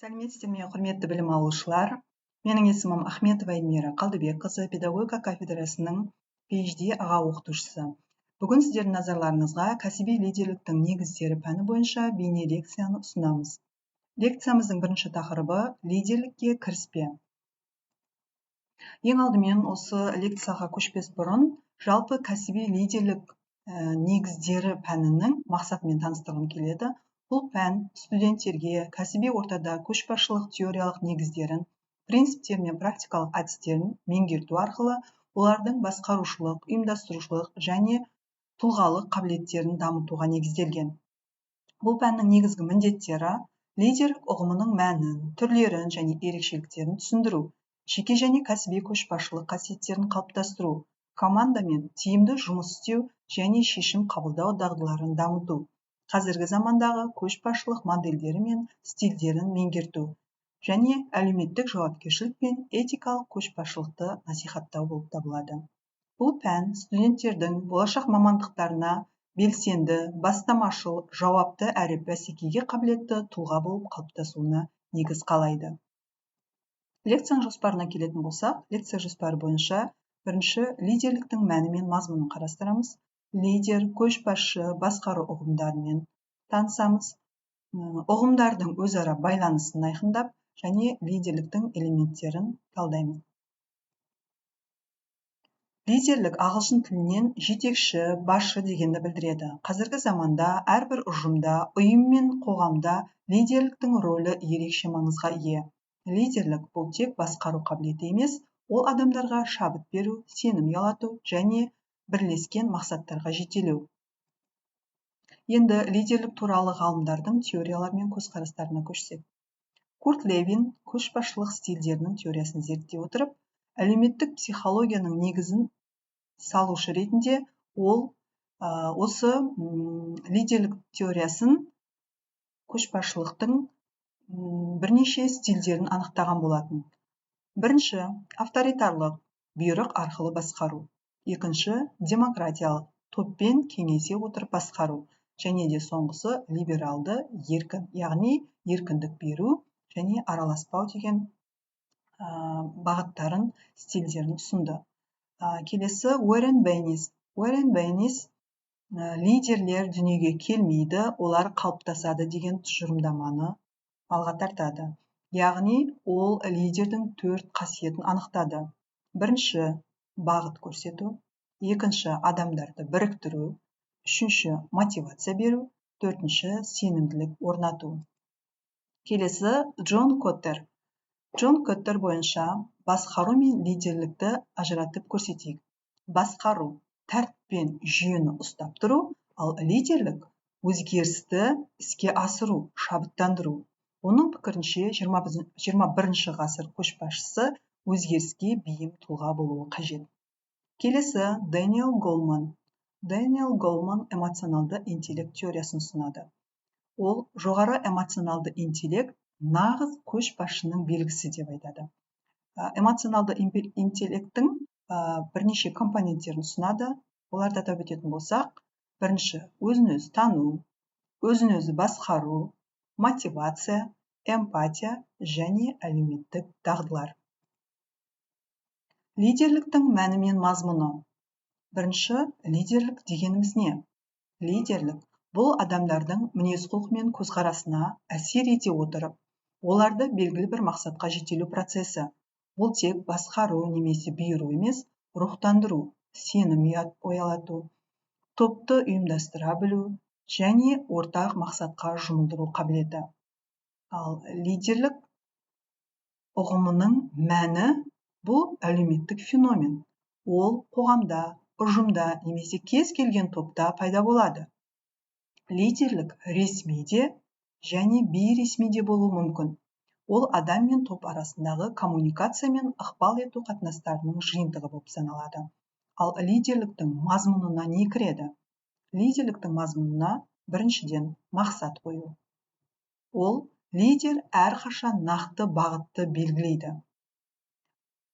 Сәлеметсіздер ме, құрметті білім алушылар. Менің есімім Ахметова Эльмира Қалдыбекқызы, педагогика кафедрасының PhD аға оқытушысы. Бүгін сіздердің назарларыңызға кәсіби лидерліктің негіздері пәні бойынша бейне лекцияны ұсынамыз. Лекциямыздың бірінші тақырыбы лидерлікке кіріспе. Ең алдымен осы лекцияға көшпес бұрын жалпы кәсіби лидерлік негіздері пәнінің мақсатымен таныстырғым келеді. Бұл пән студенттерге кәсіби ортада көшбасшылық теориялық негіздерін, принциптер мен практикалық әдістерін меңгерту арқылы олардың басқарушылық, ұйымдастырушылық және тұлғалық қабілеттерін дамытуға негізделген. Бұл пәннің негізгі міндеттері лидерлік ұғымының мәнін, түрлерін және ерекшеліктерін түсіндіру, жеке және кәсіби көшбасшылық қасиеттерін қалыптастыру, командамен тиімді жұмыс істеу және шешім қабылдау дағдыларын дамыту, қазіргі замандағы көшбасшылық модельдері мен стильдерін меңгерту және әлеуметтік жауапкершілік пен этикалық көшбасшылықты насихаттау болып табылады. Бұл пән студенттердің болашақ мамандықтарына белсенді, бастамашыл, жауапты әрі бәсекеге қабілетті тұлға болып қалыптасуына негіз қалайды. Лекцияның жоспарына келетін болсақ, лекция жоспары бойынша бірінші лидерліктің мәні мен мазмұнын қарастырамыз. Лидер, көшбасшы, басқару ұғымдарымен танысамыз. Ұғымдардың өзара байланысын айқындап және лидерліктің элементтерін талдаймыз. Лидерлік ағылшын тілінен жетекші, басшы дегенді білдіреді. Қазіргі заманда әрбір ұжымда, ұйым мен қоғамда лидерліктің рөлі ерекше маңызға ие. Лидерлік бұл тек басқару қабілеті емес, ол адамдарға шабыт беру, сенім ұялату және бірлескен мақсаттарға жетелеу. Енді лидерлік туралы ғалымдардың теориялар мен көзқарастарына көшсек. Курт Левин көшбасшылық стильдерінің теориясын зерттей отырып, әлеуметтік психологияның негізін салушы ретінде ол осы лидерлік теориясын көшбасшылықтың бірнеше стильдерін анықтаған болатын. Бірінші, авторитарлық, бұйрық арқылы басқару. Екінші, демократиялық, топпен кеңесе отырып басқару. Және де соңғысы либералды, еркін, яғни еркіндік беру және араласпау деген бағыттарын, стильдерін ұсынды. Келесі Уоррен Бейнис. Уоррен Бейнис лидерлер дүниеге келмейді, олар қалыптасады деген тұжырымдаманы алға тартады. Яғни ол лидердің 4 қасиетін анықтады. Бірінші, бағыт көрсету. Екінші, адамдарды біріктіру. Үшінші, мотивация беру. Төртінші, сенімділік орнату. Келесі Джон Коттер. Джон Коттер бойынша басқару мен лидерлікті ажыратып көрсетейік. Басқару тәртіп пен жүйені ұстап тұру, ал лидерлік өзгерісті іске асыру, шабыттандыру. Оның пікірінше 21 ғасыр көшбасшысы өзгеріске бейім тұлға болуы қажет. Келесі Дэниел Голман. Дэниел Голман эмоционалды интеллект теориясын ұсынады. Ол жоғары эмоционалды интеллект нағыз көшбасшының белгісі деп айтады. Эмоционалды интеллекттің бірнеше компоненттерін ұсынады. Оларды атап өтетін болсақ, бірінші, өзін-өзі тану, өзін-өзі басқару, мотивация, эмпатия және әлеуметтік дағдылар. Лидерліктің мәні мен мазмұны. Бірінші, лидерлік дегеніміз не? Лидерлік бұл адамдардың мінез-құлқы мен көзқарасына әсер ете отырып, оларды белгілі бір мақсатқа жетелеу процесі. Бұл тек басқару немесе бұйыру емес, рухтандыру, сенім ұялату, топты ұйымдастыра білу және ортақ мақсатқа жұмылдыру қабілеті. Ал лидерлік ұғымының мәні бұл әлеуметтік феномен. Ол қоғамда, ұжымда немесе кез келген топта пайда болады. Лидерлік ресми де және бейресми де болуы мүмкін. Ол адам мен топ арасындағы коммуникация мен ықпал ету қатынастарының жиынтығы болып саналады. Ал лидерліктің мазмұнына не кіреді? Лидерліктің мазмұнына біріншіден мақсат қою. Ол лидер әрқашан нақты бағытты белгілейді.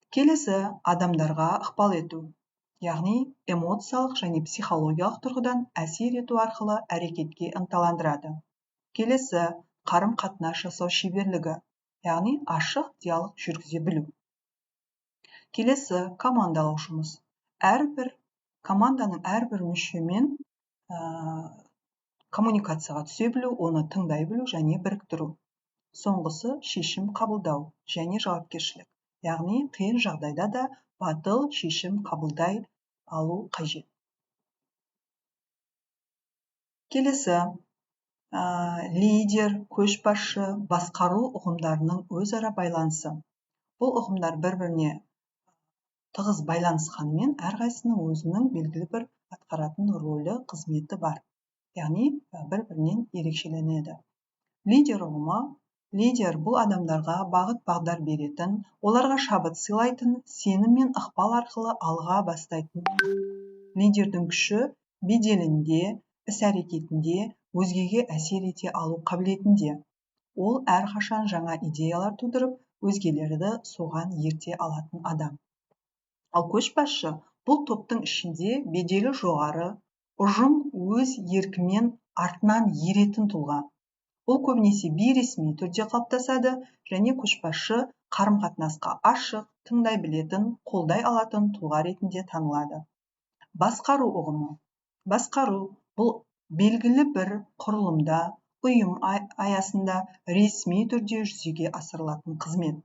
Келесі адамдарға ықпал ету, яғни эмоциялық және психологиялық тұрғыдан әсер ету арқылы әрекетке ынталандырады. Келесі қарым-қатынас жасау шеберлігі, яғни ашық диалог жүргізе білу. Келесі командалық жұмыс. Команданың әрбір мүшемен коммуникацияға түсе білу, оны тыңдай білу және біріктіру. Соңғысы шешім қабылдау және жауапкершілік. Яғни қиын жағдайда да батыл шешім қабылдай алу қажет. Келесі лидер, көшбасшы, басқару ұғымдарының өзара байланысы. Бұл ұғымдар бір-біріне тығыз байланысқанымен, әрқайсының өзінің белгілі бір атқаратын рөлі, қызметі бар. Яғни бір-бірінен ерекшеленеді. Лидер ұғымы. Лидер бұл адамдарға бағыт-бағдар беретін, оларға шабыт сыйлайтын, сенім мен ықпал арқылы алға бастайтын. Лидердің күші беделінде, іс-әрекетінде, өзгеге әсер ете алу қабілетінде. Ол әрқашан жаңа идеялар тудырып, өзгелерді соған ерте алатын адам. Ал көшбасшы бұл топтың ішінде беделі жоғары, ұжым өз еркімен артынан еретін тұлға. Ол көбінесе бейресми түрде қалыптасады және көшбасшы қарым-қатынасқа ашық, тыңдай білетін, қолдай алатын тұлға ретінде танылады. Басқару ұғымы. Басқару бұл белгілі бір құрылымда, ұйым аясында ресми түрде жүзеге асырылатын қызмет.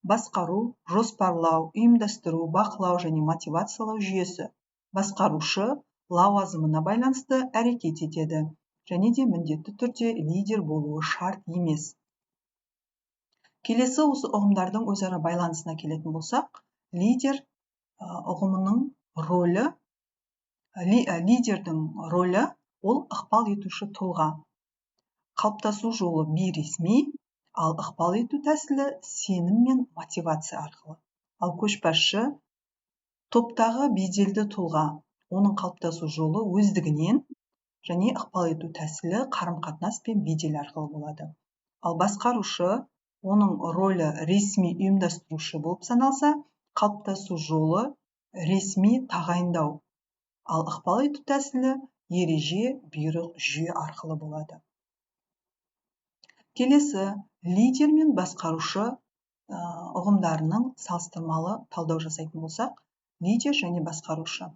Басқару, жоспарлау, ұйымдастыру, бақылау және мотивациялау жүйесі. Басқарушы лауазымына байланысты әрекет етеді және де міндетті түрде лидер болуы шарт емес. Келесі осы ұғымдардың өзара байланысына келетін болсақ, лидер ұғымының рөлі, лидердің рөлі ол ықпал етуші тұлға. Қалыптасу жолы бейресми, ал ықпал ету тәсілі сенім мен мотивация арқылы. Ал көшбасшы топтағы беделді тұлға, оның қалыптасу жолы өздігінен және ықпал ету тәсілі қарым-қатынас пен бедел арқылы болады. Ал басқарушы, оның рөлі ресми ұйымдастырушы болып саналса, қалыптасу жолы ресми тағайындау. Ал ықпал ету тәсілі ереже, бұйрық, жүйе арқылы болады. Келесі, лидер мен басқарушы ұғымдарының салыстырмалы талдау жасайтын болсақ, лидер және басқарушы.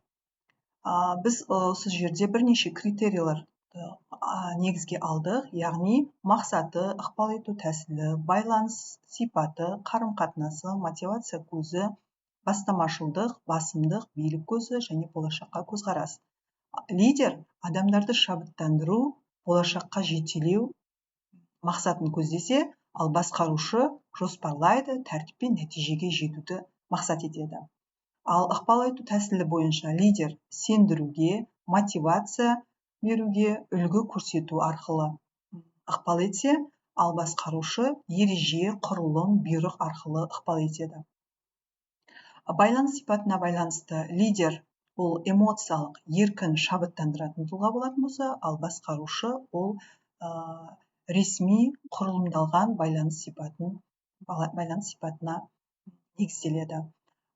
Біз осы жерде бірнеше критериялар негізге алдық, яғни мақсаты, ықпал ету тәсілі, байланыс сипаты, қарым-қатынасы, мотивация көзі, бастамашылдық, басымдық, билік көзі және болашаққа көзқарас. Лидер адамдарды шабыттандыру, болашаққа жетелеу мақсатын көздесе, ал басқарушы жоспарлайды, тәртіппен нәтижеге жетуді мақсат етеді. Ал ықпал ету тәсілі бойынша лидер сендіруге, мотивация беруге, үлгі көрсету арқылы ықпал етсе, ал басқарушы ереже, құрылым, бұйрық арқылы ықпал етеді. Байланыс сипатына байланысты лидер ол эмоциялық, еркін, шабыттандыратын тұлға болатын болса, ал басқарушы ол ресми құрылымдалған байланыс сипатына негізделеді.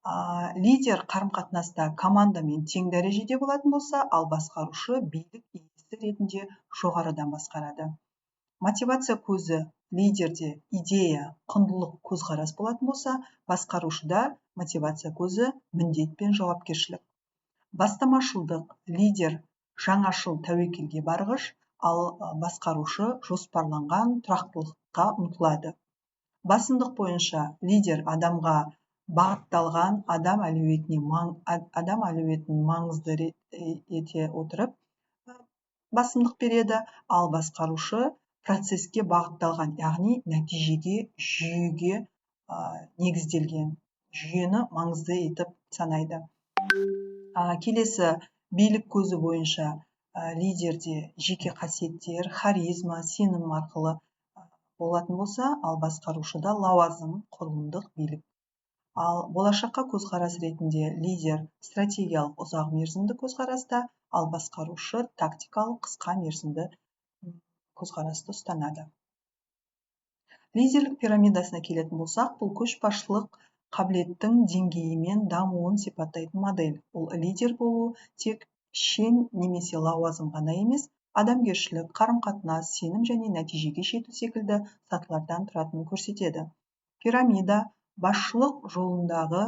Лидер қарым-қатынаста командамен тең дәрежеде болатын болса, ал басқарушы билік иесі ретінде жоғарыдан басқарады. Мотивация көзі лидерде идея, құндылық, көзқарас болатын болса, басқарушыда мотивация көзі міндет пен жауапкершілік. Бастамашылдық лидер жаңашыл тәуекелге барғыш, ал басқарушы жоспарланған тұрақтылыққа ұмтылады. Басымдық бойынша лидер адамға бағытталған, адам әлеуетін маңызды ете отырып басымдық береді, ал басқарушы процеске бағытталған, яғни нәтижеге, жүйеге негізделген, жүйені маңызды етіп санайды. Келесі, билік көзі бойынша лидерде жеке қасиеттер, харизма, сенім арқылы болатын болса, ал басқарушыда лауазым, құрылымдық билік. Ал болашаққа көзқарас ретінде лидер стратегиялық ұзақ мерзімді көзқараста, ал басқарушы тактикалық қысқа мерзімді көзқарасты ұстанады. Лидерлік пирамидасына келетін болсақ, бұл көшбасшылық қабілеттің деңгейі мен дамуын сипаттайтын модель. Ол лидер болу тек шен немесе лауазым ғана емес, адамгершілік, қарым-қатынас, сенім және нәтижеге жету секілді сатылардан тұратынын көрсетеді. Пирамида басшылық жолындағы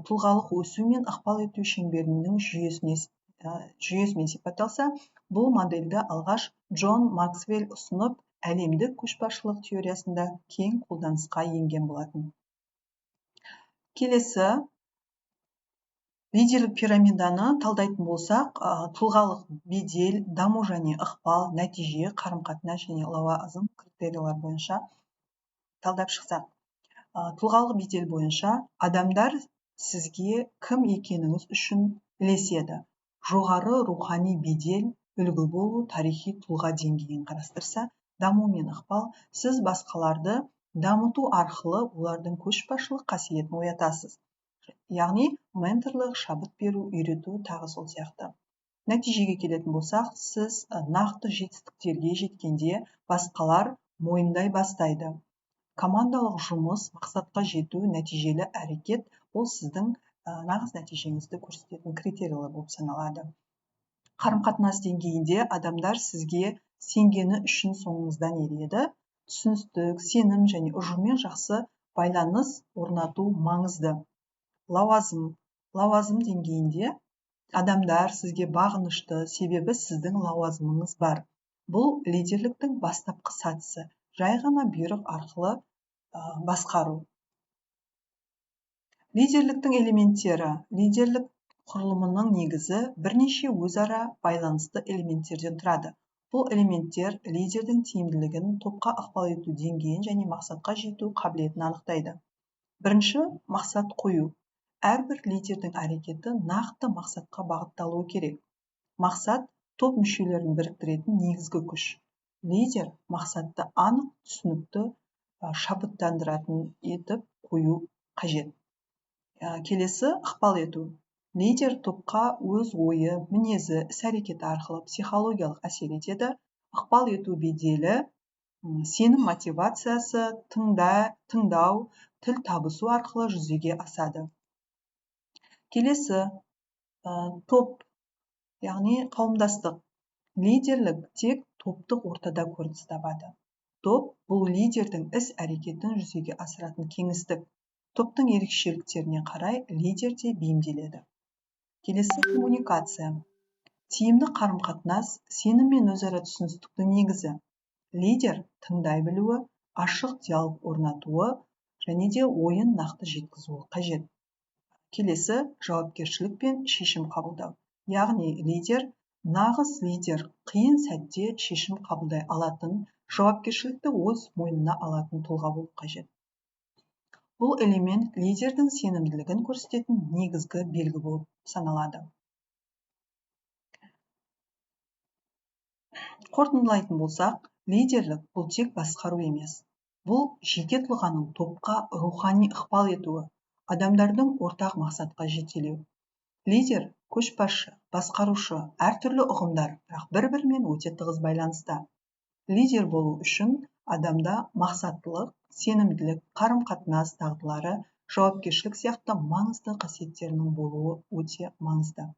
тұлғалық өсу мен ықпал ету шеңберінің жүйесімен сипатталса, бұл модельді алғаш Джон Максвелл ұсынып, әлемдік көшбасшылық теориясында кең қолданысқа енген болатын. Келесі, лидерлік пирамиданы талдайтын болсақ, тұлғалық бедел, даму және ықпал, нәтиже, қарым-қатынас және лауазым критериялар бойынша талдап шықсақ, тұлғалық бедел бойынша адамдар сізге кім екеніңіз үшін ілеседі. Жоғары рухани бедел, үлгі болу, тарихи тұлға деңгейін қарастырса, даму мен ықпал, сіз басқаларды дамыту арқылы олардың көшбасшылық қасиетін оятасыз. Яғни менторлық, шабыт беру, үйрету тағы сол сияқты. Нәтижеге келетін болсақ, сіз нақты жетістіктерге жеткенде басқалар мойындай бастайды. Командалық жұмыс, мақсатқа жету, нәтижелі әрекет ол сіздің нағыз нәтижеңізді көрсететін критериялар болып саналады. Қарым-қатынас деңгейінде адамдар сізге сенгені үшін соңыңыздан ереді. Түсіністік, сенім және ұжыммен жақсы байланыс орнату маңызды. Лауазым деңгейінде адамдар сізге бағынышты, себебі сіздің лауазымыңыз бар. Бұл лидерліктің бастапқы сатысы, жай ғана бұйрық арқылы басқару. Лидерліктің элементтері. Лидерлік құрылымының негізі бірнеше өзара байланысты элементтерден тұрады. Бұл элементтер лидердің тиімділігін, топқа ықпал ету деңгейін және мақсатқа жету қабілетін анықтайды. Бірінші, мақсат қою. Әрбір лидердің әрекеті нақты мақсатқа бағытталуы керек. Мақсат топ мүшелерін біріктіретін негізгі күш. Лидер мақсатты анық, түсінікті, шабыттандыратын етіп қою қажет. Келесі, ықпал ету. Лидер топқа өз ойы, мінезі, іс-әрекеті арқылы психологиялық әсер етеді. Ықпал ету беделі, сенім мотивациясы, тыңдау, тіл табысу арқылы жүзеге асады. Келесі, топ, яғни қауымдастық. Лидерлік тек топтық ортада көрініс табады. Топ бұл лидердің іс-әрекетін жүзеге асыратын кеңістік. Топтың ерекшеліктеріне қарай лидер де бейімделеді. Келесі, коммуникация. Тиімді қарым-қатынас, сенім мен өзара түсіністіктің негізі. Лидер тыңдай білуі, ашық диалог орнатуы және де ойын нақты жеткізуі қажет. Келесі, жауапкершілік пен шешім қабылдау. Яғни лидер, нағыз лидер қиын сәтте шешім қабылдай алатын, жауапкершілікті өз мойнына алатын тұлға болу қажет. Бұл элемент лидердің сенімділігін көрсететін негізгі белгі болып саналады. Қорытындылайтын болсақ, лидерлік бұл тек басқару емес. Бұл жеке тұлғаның топқа рухани ықпал етуі, адамдардың ортақ мақсатқа жетелеу. Лидер, көшбасшы, басқарушы, әртүрлі ұғымдар, бірақ бір-бірімен өте тығыз байланыста. Лидер болу үшін адамда мақсаттылық, сенімділік, қарым-қатынас дағдылары, жауапкершілік сияқты маңызды қасиеттерінің болуы өте маңызды.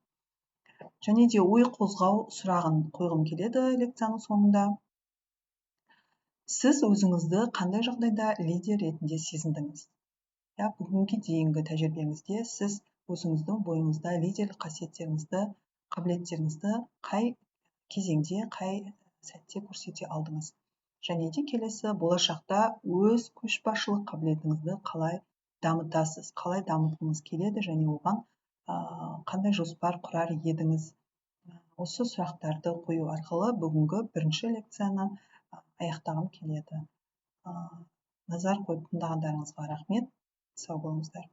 Және де ой қозғау сұрағын қойғым келеді лекцияның соңында. Сіз өзіңізді қандай жағдайда лидер ретінде сезіндіңіз? Бүгінге дейінгі тәжірибеңізде сіз өзіңіздің бойыңызда лидерлік қасиеттеріңізді, қабілеттеріңізді қай кезеңде, қай сәтте көрсете алдыңыз? Және де келесі, болашақта өз көшбасшылық қабілетіңізді қалай дамытасыз, қалай дамытқыңыз келеді және оған қандай жоспар құрар едіңіз? Осы сұрақтарды қою арқылы бүгінгі бірінші лекцияны аяқтағым келеді. Назар қойып тыңдағандарыңызға рахмет. Сау болыңыздар.